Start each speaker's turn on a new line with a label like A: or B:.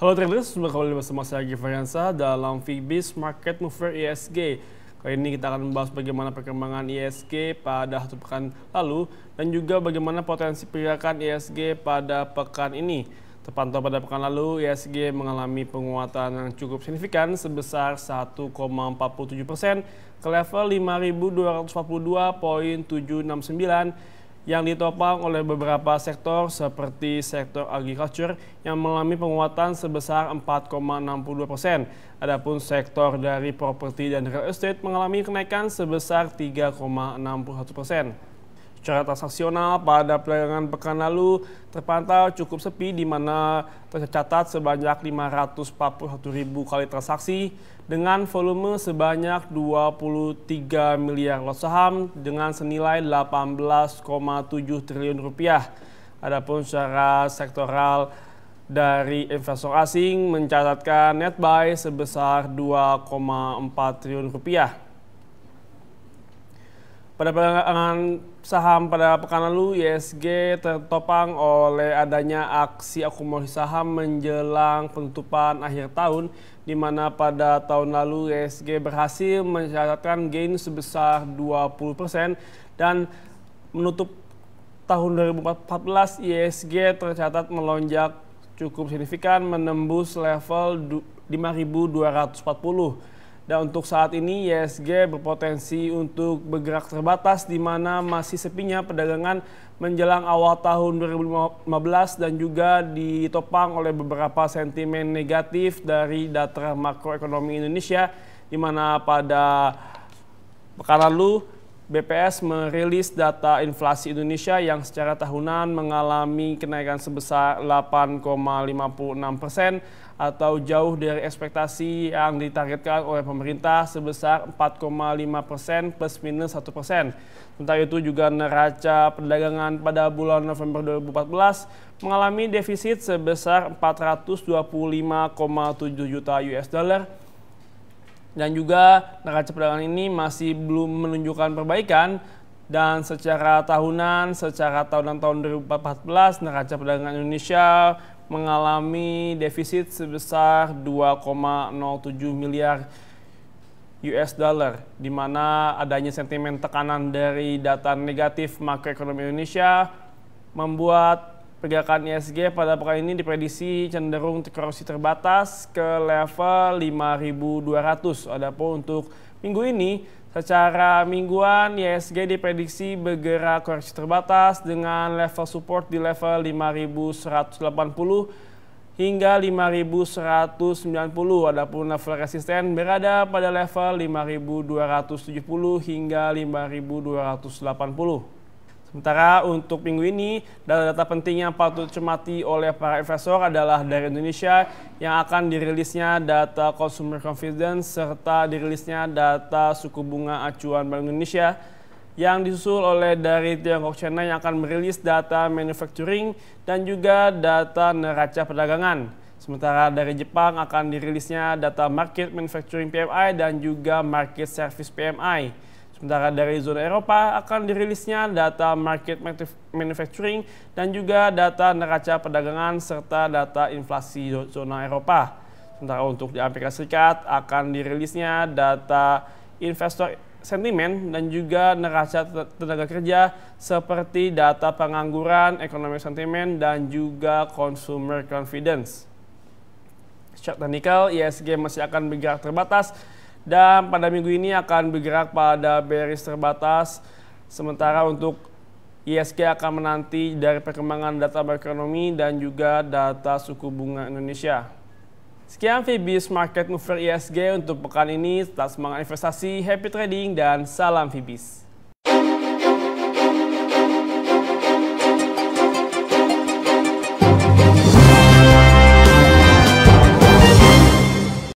A: Halo traders, kembali bersama saya Givayansa dalam Fibis Market Mover ISG. Kali ini kita akan membahas bagaimana perkembangan ISG pada satu pekan lalu dan juga bagaimana potensi pergerakan ISG pada pekan ini. Terpantau pada pekan lalu, ISG mengalami penguatan yang cukup signifikan sebesar 1,47% ke level 5.242,769 yang ditopang oleh beberapa sektor seperti sektor agriculture yang mengalami penguatan sebesar 4,62%. Adapun sektor dari properti dan real estate mengalami kenaikan sebesar 3,61%. Secara transaksional pada perdagangan pekan lalu terpantau cukup sepi di mana tercatat sebanyak 541.000 kali transaksi dengan volume sebanyak 23 miliar lot saham dengan senilai 18,7 triliun rupiah. Adapun secara sektoral dari investor asing mencatatkan net buy sebesar 2,4 triliun rupiah. Pada perdagangan saham pada pekan lalu, ISG tertopang oleh adanya aksi akumulasi saham menjelang penutupan akhir tahun, di mana pada tahun lalu ISG berhasil mencatatkan gain sebesar 20% dan menutup tahun 2014 ISG tercatat melonjak cukup signifikan menembus level 5.240. Dan untuk saat ini ISG berpotensi untuk bergerak terbatas di mana masih sepinya perdagangan menjelang awal tahun 2015 dan juga ditopang oleh beberapa sentimen negatif dari data makroekonomi Indonesia, di mana pada pekan lalu BPS merilis data inflasi Indonesia yang secara tahunan mengalami kenaikan sebesar 8,56% atau jauh dari ekspektasi yang ditargetkan oleh pemerintah sebesar 4,5% plus minus 1%. Sementara itu juga neraca perdagangan pada bulan November 2014 mengalami defisit sebesar 425,7 juta US dollar. Dan juga neraca perdagangan ini masih belum menunjukkan perbaikan dan secara tahunan tahun 2014 neraca perdagangan Indonesia mengalami defisit sebesar 2,07 miliar US dollar, di mana adanya sentimen tekanan dari data negatif makroekonomi Indonesia membuat pergerakan ISG pada pekan ini diprediksi cenderung terkoreksi terbatas ke level 5.200. Adapun untuk minggu ini, secara mingguan ISG diprediksi bergerak koreksi terbatas dengan level support di level 5.180 hingga 5.190. Adapun level resisten berada pada level 5.270 hingga 5.280. Sementara untuk minggu ini, data-data penting yang patut cermati oleh para investor adalah dari Indonesia yang akan dirilisnya data consumer confidence serta dirilisnya data suku bunga acuan Bank Indonesia, yang disusul oleh dari Tiongkok China yang akan merilis data manufacturing dan juga data neraca perdagangan. Sementara dari Jepang akan dirilisnya data market manufacturing PMI dan juga market service PMI. Sementara dari zona Eropa akan dirilisnya data market manufacturing dan juga data neraca perdagangan serta data inflasi zona Eropa. Sementara untuk di Amerika Serikat akan dirilisnya data investor sentimen dan juga neraca tenaga kerja seperti data pengangguran, economic sentiment, dan juga consumer confidence. Secara teknikal, ISG masih akan bergerak terbatas dan pada minggu ini akan bergerak pada bearish terbatas. Sementara untuk ISG akan menanti dari perkembangan data makroekonomi dan juga data suku bunga Indonesia. Sekian Fibis Market Mover ISG untuk pekan ini. Tetap semangat investasi, happy trading, dan salam Fibis.